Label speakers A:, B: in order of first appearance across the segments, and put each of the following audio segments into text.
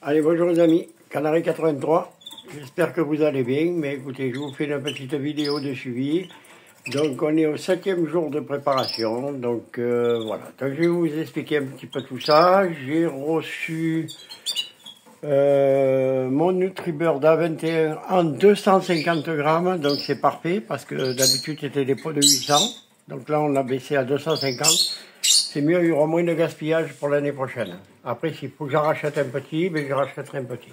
A: Allez, bonjour les amis, Canari 83, j'espère que vous allez bien, mais écoutez, je vous fais une petite vidéo de suivi. Donc on est au 7e jour de préparation, donc voilà, donc je vais vous expliquer un petit peu tout ça. J'ai reçu mon Nutribird A21 en 250 grammes, donc c'est parfait, parce que d'habitude c'était des pots de 800, donc là on l'a baissé à 250. C'est mieux, il y aura moins de gaspillage pour l'année prochaine. Après, s'il faut que j'en rachète un petit, ben je rachèterai un petit.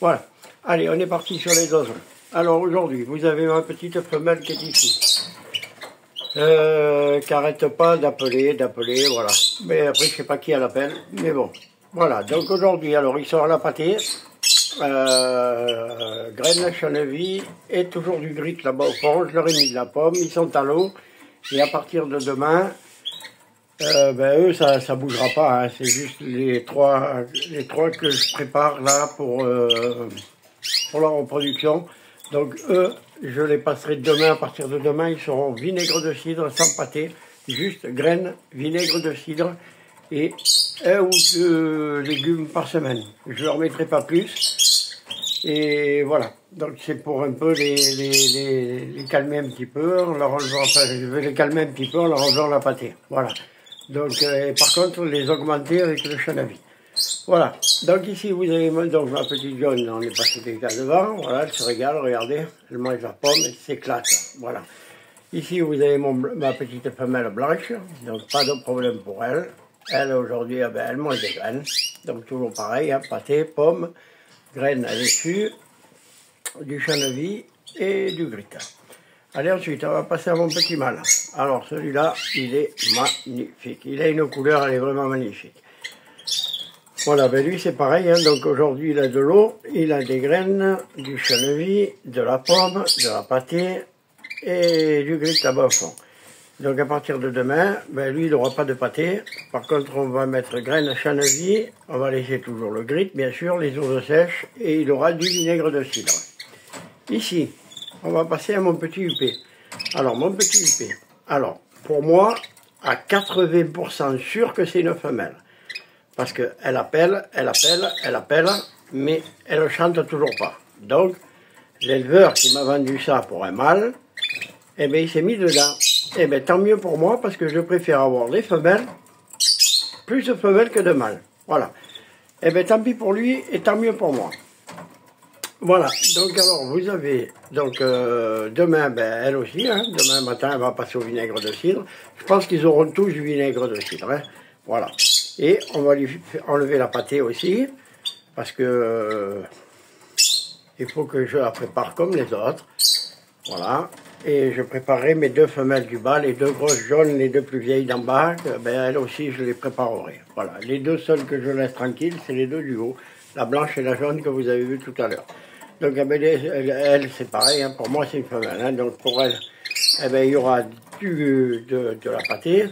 A: Voilà. Allez, on est parti sur les doses. Alors aujourd'hui, vous avez ma petite femelle qui est ici. Qui n'arrête pas d'appeler, voilà. Mais après, je sais pas qui elle appelle, mais bon. Voilà, donc aujourd'hui, alors, il sort la pâtée, graines, chaneville, et toujours du grit là-bas au fond. Je leur ai mis de la pomme, ils sont à l'eau. Et à partir de demain, eux, ça bougera pas, hein. C'est juste les trois que je prépare là pour la reproduction. Donc eux, je les passerai demain, à partir de demain, ils seront vinaigre de cidre sans pâté, juste graines, vinaigre de cidre et 1 ou 2 légumes par semaine. Je leur mettrai pas plus. Et voilà, donc c'est pour un peu les calmer un petit peu, en leur enlevant, enfin je vais les calmer un petit peu en leur enlevant la pâtée. Voilà. Donc, par contre, les augmenter avec le chanavie. Voilà. Donc ici, vous avez donc, ma petite jaune, on est passé déjà devant. Voilà, elle se régale, regardez. Elle mange la pomme, elle s'éclate. Voilà. Ici, vous avez ma petite femelle blanche. Donc, pas de problème pour elle. Elle, aujourd'hui, elle mange des graines. Donc, toujours pareil, hein, pâté, pomme, graines à dessus, du chanavie et du grit. Allez, ensuite, on va passer à mon petit mâle. Alors, celui-là, il est magnifique. Il a une couleur, elle est vraiment magnifique. Voilà, ben lui, c'est pareil. Hein. Donc, aujourd'hui, il a de l'eau, il a des graines, du chaneville, de la pomme, de la pâtée et du grit là-bas au fond. Donc, à partir de demain, ben lui, il n'aura pas de pâtée. Par contre, on va mettre graines, chaneville. On va laisser toujours le grit, bien sûr, les eaux sèches. Et il aura du vinaigre de cidre. Ici, on va passer à mon petit UP. Alors, mon petit UP. Alors, pour moi, à 80% sûr que c'est une femelle. Parce qu'elle appelle, mais elle ne chante toujours pas. Donc, l'éleveur qui m'a vendu ça pour un mâle, eh bien, il s'est mis dedans. Eh bien, tant mieux pour moi, parce que je préfère avoir des femelles, plus de femelles que de mâles. Voilà. Eh bien, tant pis pour lui, et tant mieux pour moi. Voilà, donc alors vous avez, donc demain, elle aussi, hein, demain matin elle va passer au vinaigre de cidre. Je pense qu'ils auront tous du vinaigre de cidre, hein, voilà. Et on va lui enlever la pâtée aussi, parce que il faut que je la prépare comme les autres, voilà. Et je préparerai mes 2 femelles du bas, les 2 grosses jaunes, les 2 plus vieilles d'en bas, elles aussi je les préparerai. Voilà, les 2 seules que je laisse tranquilles, c'est les 2 du haut, la blanche et la jaune que vous avez vu tout à l'heure. Donc elle c'est pareil, hein, pour moi c'est une femelle, hein, donc pour elle, il y aura de la pâtée,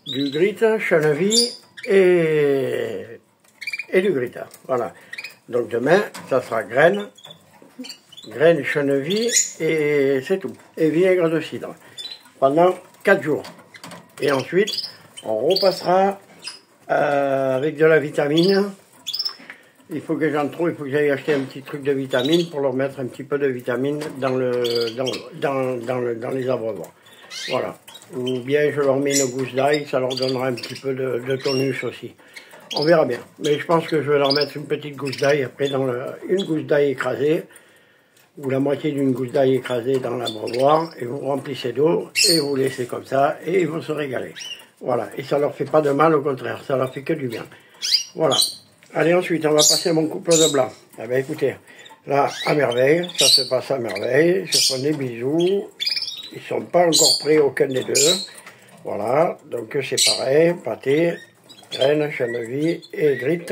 A: du grit, chaneville et du grit, voilà. Donc demain, ça sera graines, chaneville et c'est tout. Et vinaigre de cidre pendant 4 jours. Et ensuite, on repassera avec de la vitamine. Il faut que j'en trouve, il faut que j'aille acheter un petit truc de vitamine pour leur mettre un petit peu de vitamine dans les abreuvoirs. Voilà. Ou bien je leur mets une gousse d'ail, ça leur donnera un petit peu de tonus aussi. On verra bien. Mais je pense que je vais leur mettre une petite gousse d'ail après une gousse d'ail écrasée, ou la moitié d'une gousse d'ail écrasée dans l'abreuvoir, et vous remplissez d'eau, et vous laissez comme ça, et ils vont se régaler. Voilà. Et ça leur fait pas de mal, au contraire, ça leur fait que du bien. Voilà. Allez, ensuite, on va passer à mon couple de blanc. Eh bien, écoutez, là, à merveille, ça se passe à merveille. Je fais des bisous. Ils ne sont pas encore prêts, aucun des 2. Voilà, donc c'est pareil, pâté, graines, chaneville et grit.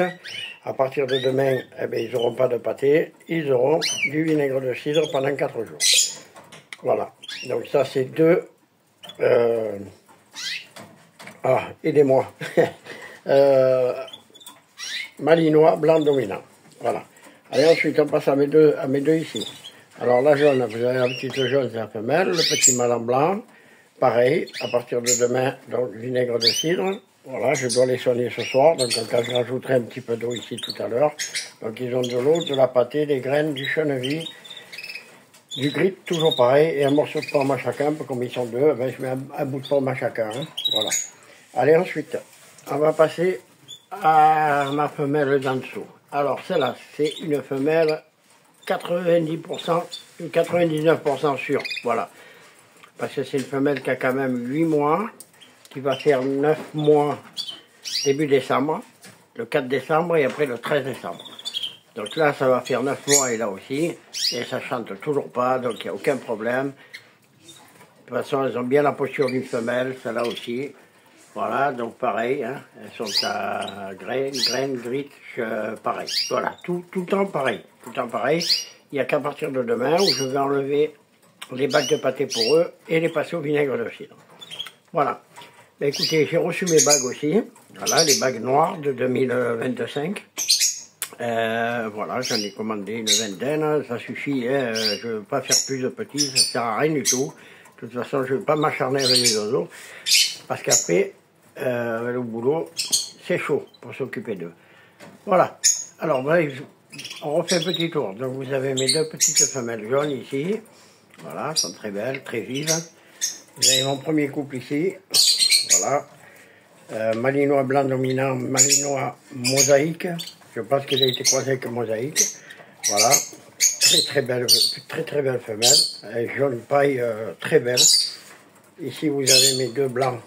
A: À partir de demain, ils n'auront pas de pâté, ils auront du vinaigre de cidre pendant 4 jours. Voilà, donc ça c'est 2... aidez-moi. Malinois blanc dominant. Voilà. Allez, ensuite, on passe à mes deux ici. Alors, la jaune, vous avez la petite jaune, c'est la femelle. Le petit mâle en blanc, pareil, à partir de demain, donc vinaigre de cidre Voilà, je dois les soigner ce soir, donc quand je rajouterai un petit peu d'eau ici tout à l'heure. Donc ils ont de l'eau, de la pâtée, des graines, du chenevis, du grit, toujours pareil, et un morceau de pomme à chacun, comme ils sont deux, ben, je mets un bout de pomme à chacun, hein. Voilà. Allez, ensuite, on va passer à ma femelle d'en dessous. Alors celle-là, c'est une femelle 90% ou 99% sûre, voilà. Parce que c'est une femelle qui a quand même 8 mois, qui va faire 9 mois début décembre, le 4 décembre et après le 13 décembre. Donc là, ça va faire 9 mois et là aussi, et ça chante toujours pas, donc il n'y a aucun problème. De toute façon, elles ont bien la posture d'une femelle, celle-là aussi. Voilà, donc pareil, hein, elles sont à graines, grit, pareil. Voilà, tout le temps pareil, tout le temps pareil. Il n'y a qu'à partir de demain où je vais enlever les bacs de pâté pour eux et les passer au vinaigre de cidre. Voilà. Ben écoutez, j'ai reçu mes bagues aussi. Voilà, les bagues noires de 2025. Voilà, j'en ai commandé une vingtaine, ça suffit. Hein, je ne veux pas faire plus de petits, ça ne sert à rien du tout. De toute façon, je ne veux pas m'acharner avec les oiseaux. Parce qu'après, le boulot, c'est chaud pour s'occuper d'eux. Voilà. Alors, ben, on refait un petit tour. Donc, vous avez mes deux petites femelles jaunes ici. Voilà, elles sont très belles, très vives. Vous avez mon premier couple ici. Voilà. Malinois blanc dominant, malinois mosaïque. Je pense qu'il a été croisé avec mosaïque. Voilà. Très belle femelle. Jaune paille, très belle. Ici, vous avez mes deux blancs.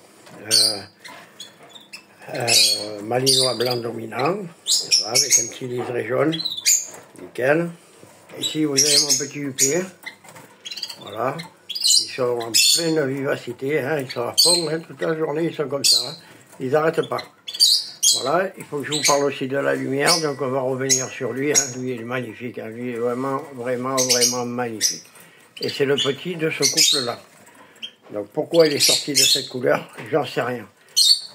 A: Malinois blanc dominant. Voilà, avec un petit liseré jaune. Nickel. Ici, vous avez mon petit huppé. Voilà. Ils sont en pleine vivacité, hein, ils sont à fond, hein, toute la journée, ils sont comme ça, hein. Ils n'arrêtent pas. Voilà, il faut que je vous parle aussi de la lumière, donc on va revenir sur lui, hein. Lui il est magnifique, hein. Lui il est vraiment magnifique. Et c'est le petit de ce couple-là. Donc pourquoi il est sorti de cette couleur, j'en sais rien.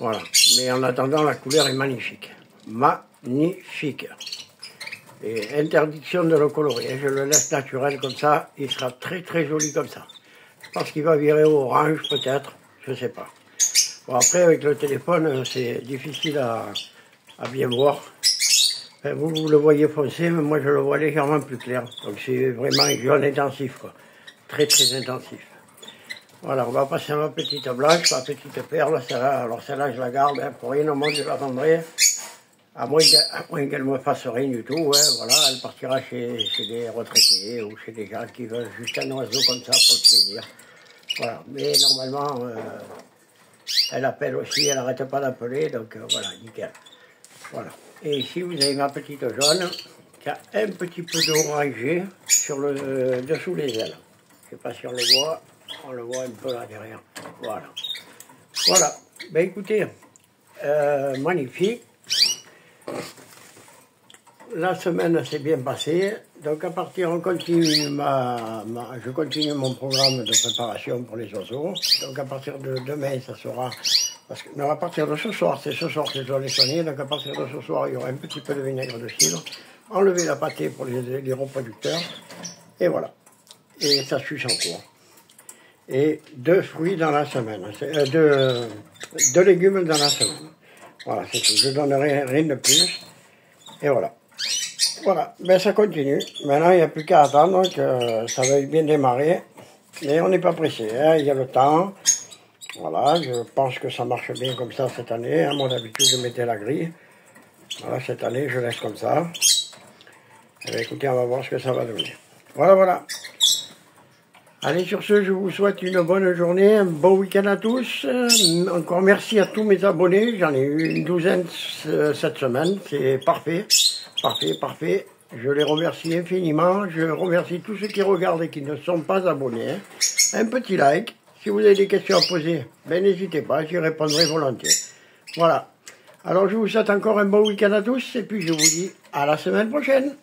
A: Voilà, mais en attendant, la couleur est magnifique. Magnifique. Et interdiction de le colorer, je le laisse naturel comme ça, il sera très joli comme ça. Je pense qu'il va virer au orange peut-être, je ne sais pas. Bon, après avec le téléphone c'est difficile à bien voir. Enfin, vous le voyez foncé, mais moi je le vois légèrement plus clair. Donc c'est vraiment un jaune intensif, quoi. Très intensif. Voilà, on va passer à ma petite blanche, ma petite perle, celle-là. Alors celle-là je la garde, hein, pour rien au monde je la vendrai. À moins qu'elle ne me fasse rien du tout, ouais, voilà, elle partira chez des retraités ou chez des gens qui veulent juste un oiseau comme ça pour le plaisir. Voilà, mais normalement, elle appelle aussi, elle n'arrête pas d'appeler, donc voilà, nickel. Voilà. Et ici, vous avez ma petite jaune qui a un petit peu d'orangé sur le dessous des ailes. Je ne sais pas si on le voit un peu là derrière. Voilà. Voilà, ben écoutez, magnifique. La semaine s'est bien passée, donc à partir, je continue mon programme de préparation pour les oiseaux. Donc à partir de demain, ça sera, non, à partir de ce soir, c'est je dois les soigner, donc à partir de ce soir, il y aura un petit peu de vinaigre de cidre, enlever la pâtée pour les reproducteurs, et voilà. Et ça suce en cours. Et 2 fruits dans la semaine, 2 légumes dans la semaine. Voilà, c'est tout, je ne donne rien de plus, et voilà. Voilà, ben ça continue. Maintenant, il n'y a plus qu'à attendre que ça veuille bien démarrer. Mais on n'est pas pressé, hein. Il y a le temps. Voilà, je pense que ça marche bien comme ça cette année. À mon habitude, je mettais la grille. Voilà, cette année, je laisse comme ça. Eh bien, écoutez, on va voir ce que ça va donner. Voilà. Allez, sur ce, je vous souhaite une bonne journée, un bon week-end à tous. Encore merci à tous mes abonnés. J'en ai eu une douzaine cette semaine. C'est parfait. Parfait. Je les remercie infiniment. Je remercie tous ceux qui regardent et qui ne sont pas abonnés. Un petit like. Si vous avez des questions à poser, ben n'hésitez pas, j'y répondrai volontiers. Voilà. Alors je vous souhaite encore un bon week-end à tous et puis je vous dis à la semaine prochaine.